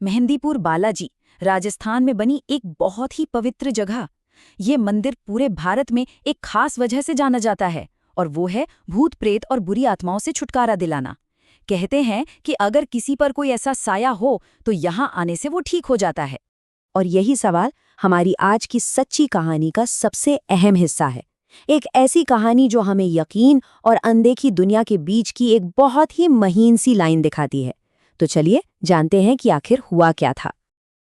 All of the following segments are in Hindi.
मेहंदीपुर बालाजी राजस्थान में बनी एक बहुत ही पवित्र जगह। ये मंदिर पूरे भारत में एक खास वजह से जाना जाता है और वो है भूत प्रेत और बुरी आत्माओं से छुटकारा दिलाना। कहते हैं कि अगर किसी पर कोई ऐसा साया हो तो यहाँ आने से वो ठीक हो जाता है। और यही सवाल हमारी आज की सच्ची कहानी का सबसे अहम हिस्सा है। एक ऐसी कहानी जो हमें यकीन और अनदेखी दुनिया के बीच की एक बहुत ही महीन सी लाइन दिखाती है। तो चलिए जानते हैं कि आखिर हुआ क्या था।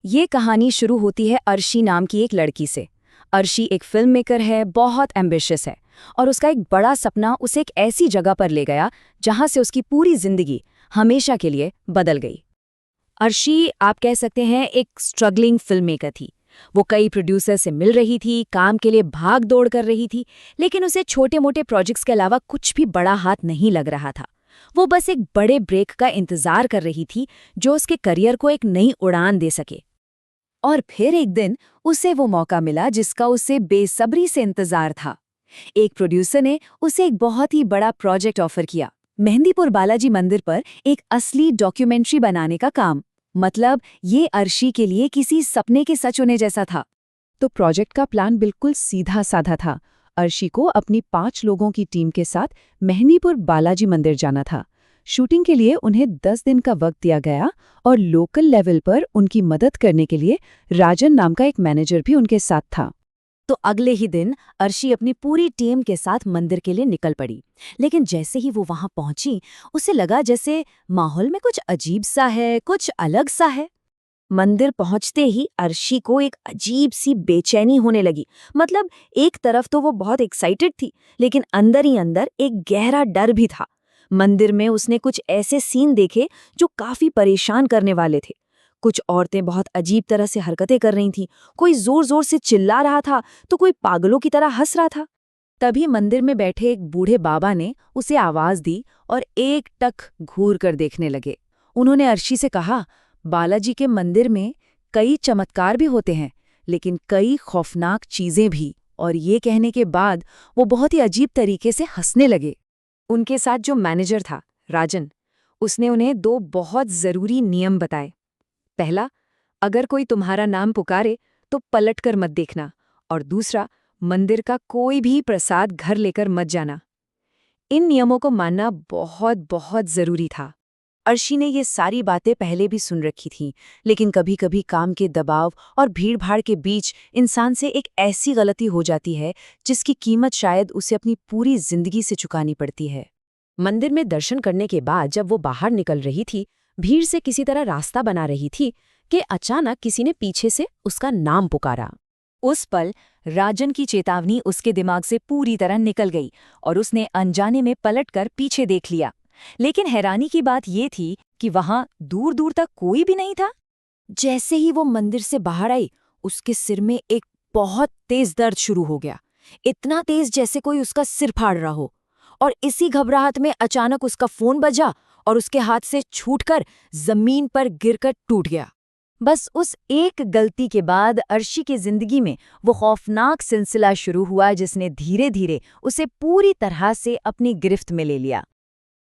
ये कहानी शुरू होती है अर्शी नाम की एक लड़की से। अर्शी एक फिल्म मेकर है, बहुत एम्बिशियस है और उसका एक बड़ा सपना उसे एक ऐसी जगह पर ले गया जहां से उसकी पूरी जिंदगी हमेशा के लिए बदल गई। अर्शी, आप कह सकते हैं, एक स्ट्रगलिंग फिल्म मेकर थी। वो कई प्रोड्यूसर से मिल रही थी, काम के लिए भाग दौड़ कर रही थी, लेकिन उसे छोटे मोटे प्रोजेक्ट्स के अलावा कुछ भी बड़ा हाथ नहीं लग रहा था। वो बस एक बड़े ब्रेक का इंतजार कर रही थी जो उसके करियर को एक नई उड़ान दे सके। और फिर एक दिन उसे वो मौका मिला जिसका उसे बेसब्री से इंतजार था। एक प्रोड्यूसर ने उसे एक बहुत ही बड़ा प्रोजेक्ट ऑफर किया, मेहंदीपुर बालाजी मंदिर पर एक असली डॉक्यूमेंट्री बनाने का काम। मतलब ये अर्शी के लिए किसी सपने के सच होने जैसा था। तो प्रोजेक्ट का प्लान बिल्कुल सीधा साधा था। अर्शी को अपनी 5 लोगों की टीम के साथ मेहंदीपुर बालाजी मंदिर जाना था। शूटिंग के लिए उन्हें 10 दिन का वक्त दिया गया और लोकल लेवल पर उनकी मदद करने के लिए राजन नाम का एक मैनेजर भी उनके साथ था। तो अगले ही दिन अर्शी अपनी पूरी टीम के साथ मंदिर के लिए निकल पड़ी। लेकिन जैसे ही वो वहां पहुंची, उसे लगा जैसे माहौल में कुछ अजीब सा है, कुछ अलग सा है। मंदिर पहुंचते ही अर्शी को एक अजीब सी बेचैनी होने लगी। मतलब एक तरफ तो वो बहुत एक्साइटेड थी, लेकिन अंदर ही अंदर एक गहरा डर भी था। मंदिर में उसने कुछ ऐसे सीन देखे जो काफी परेशान करने वाले थे। कुछ औरतें बहुत अजीब तरह से हरकतें कर रही थीं, कोई जोर जोर से चिल्ला रहा था तो कोई पागलों की तरह हंस रहा था। तभी मंदिर में बैठे एक बूढ़े बाबा ने उसे आवाज दी और एक टक घूर कर देखने लगे। उन्होंने अर्शी से कहा, बालाजी के मंदिर में कई चमत्कार भी होते हैं, लेकिन कई खौफनाक चीजें भी। और ये कहने के बाद वो बहुत ही अजीब तरीके से हंसने लगे। उनके साथ जो मैनेजर था, राजन, उसने उन्हें 2 बहुत जरूरी नियम बताए। पहला, अगर कोई तुम्हारा नाम पुकारे तो पलट कर मत देखना, और दूसरा, मंदिर का कोई भी प्रसाद घर लेकर मत जाना। इन नियमों को मानना बहुत बहुत जरूरी था। अर्शी ने ये सारी बातें पहले भी सुन रखी थीं, लेकिन कभी कभी काम के दबाव और भीड़-भाड़ के बीच इंसान से एक ऐसी गलती हो जाती है जिसकी कीमत शायद उसे अपनी पूरी जिंदगी से चुकानी पड़ती है। मंदिर में दर्शन करने के बाद जब वो बाहर निकल रही थी, भीड़ से किसी तरह रास्ता बना रही थी कि अचानक किसी ने पीछे से उसका नाम पुकारा। उस पल राजन की चेतावनी उसके दिमाग से पूरी तरह निकल गई और उसने अनजाने में पलटकर पीछे देख लिया। लेकिन हैरानी की बात ये थी कि वहां दूर दूर तक कोई भी नहीं था। जैसे ही वो मंदिर से बाहर आई, उसके सिर में एक बहुत तेज दर्द शुरू हो गया। इतना तेज जैसे कोई उसका सिर फाड़ रहा हो। और इसी घबराहट में अचानक उसका फोन बजा और उसके हाथ से छूटकर जमीन पर गिरकर टूट गया। बस उस एक गलती के बाद अर्शी की जिंदगी में वो खौफनाक सिलसिला शुरू हुआ जिसने धीरे धीरे उसे पूरी तरह से अपनी गिरफ्त में ले लिया।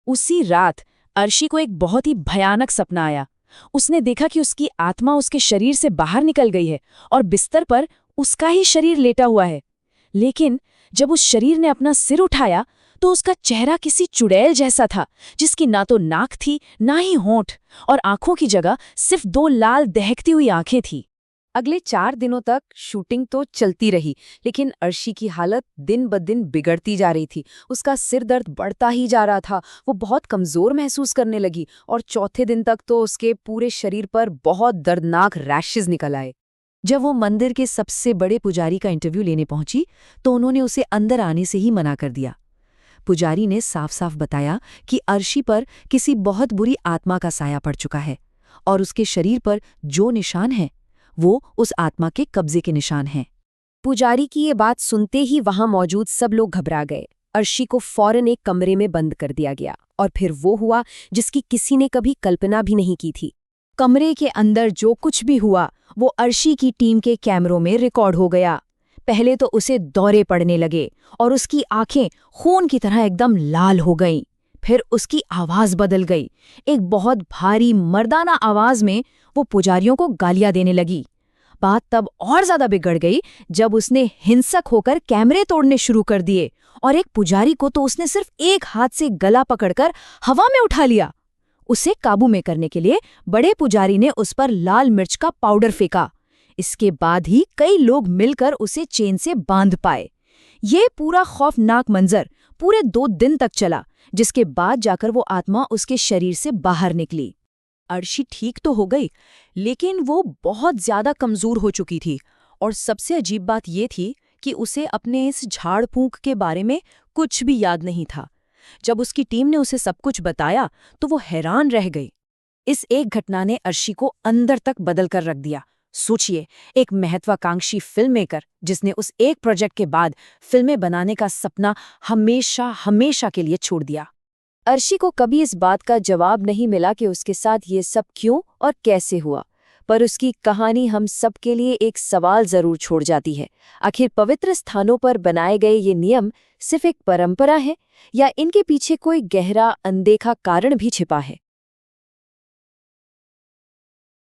उसी रात अर्शी को एक बहुत ही भयानक सपना आया। उसने देखा कि उसकी आत्मा उसके शरीर से बाहर निकल गई है और बिस्तर पर उसका ही शरीर लेटा हुआ है। लेकिन जब उस शरीर ने अपना सिर उठाया तो उसका चेहरा किसी चुड़ैल जैसा था, जिसकी ना तो नाक थी ना ही होंठ, और आंखों की जगह सिर्फ 2 लाल दहकती हुई आंखें थी। अगले 4 दिनों तक शूटिंग तो चलती रही, लेकिन अर्शी की हालत दिन ब दिन बिगड़ती जा रही थी। उसका सिर दर्द बढ़ता ही जा रहा था, वो बहुत कमजोर महसूस करने लगी और चौथे दिन तक तो उसके पूरे शरीर पर बहुत दर्दनाक रैशेज निकल आए। जब वो मंदिर के सबसे बड़े पुजारी का इंटरव्यू लेने पहुंची तो उन्होंने उसे अंदर आने से ही मना कर दिया। पुजारी ने साफ साफ बताया कि अर्शी पर किसी बहुत बुरी आत्मा का साया पड़ चुका है और उसके शरीर पर जो निशान हैं वो उस आत्मा के कब्जे के निशान हैं। पुजारी की ये बात सुनते ही वहां मौजूद सब लोग घबरा गए। अर्शी को फौरन एक कमरे में बंद कर दिया गया और फिर वो हुआ जिसकी किसी ने कभी कल्पना भी नहीं की थी। कमरे के अंदर जो कुछ भी हुआ वो अर्शी की टीम के कैमरों में रिकॉर्ड हो गया। पहले तो उसे दौरे पड़ने लगे और उसकी आंखें खून की तरह एकदम लाल हो गईं। फिर उसकी आवाज बदल गई। एक बहुत भारी मर्दाना आवाज में वो पुजारियों को गालियां देने लगी। बात तब और ज्यादा बिगड़ गई जब उसने हिंसक होकर कैमरे तोड़ने शुरू कर दिए और एक पुजारी को तो उसने सिर्फ एक हाथ से गला पकड़कर हवा में उठा लिया। उसे काबू में करने के लिए बड़े पुजारी ने उस पर लाल मिर्च का पाउडर फेंका। इसके बाद ही कई लोग मिलकर उसे चेन से बांध पाए। ये पूरा खौफनाक मंजर पूरे 2 दिन तक चला, जिसके बाद जाकर वो आत्मा उसके शरीर से बाहर निकली। अर्शी ठीक तो हो गई, लेकिन वो बहुत ज्यादा कमजोर हो चुकी थी और सबसे अजीब बात ये थी कि उसे अपने इस झाड़ फूंक के बारे में कुछ भी याद नहीं था। जब उसकी टीम ने उसे सब कुछ बताया तो वो हैरान रह गई। इस एक घटना ने अर्शी को अंदर तक बदल कर रख दिया। सोचिए, एक महत्वाकांक्षी फिल्म मेकर जिसने उस एक प्रोजेक्ट के बाद फिल्में बनाने का सपना हमेशा हमेशा के लिए छोड़ दिया। अर्शी को कभी इस बात का जवाब नहीं मिला कि उसके साथ ये सब क्यों और कैसे हुआ, पर उसकी कहानी हम सब के लिए एक सवाल जरूर छोड़ जाती है। आखिर पवित्र स्थानों पर बनाए गए ये नियम सिर्फ एक परंपरा है या इनके पीछे कोई गहरा अनदेखा कारण भी छिपा है?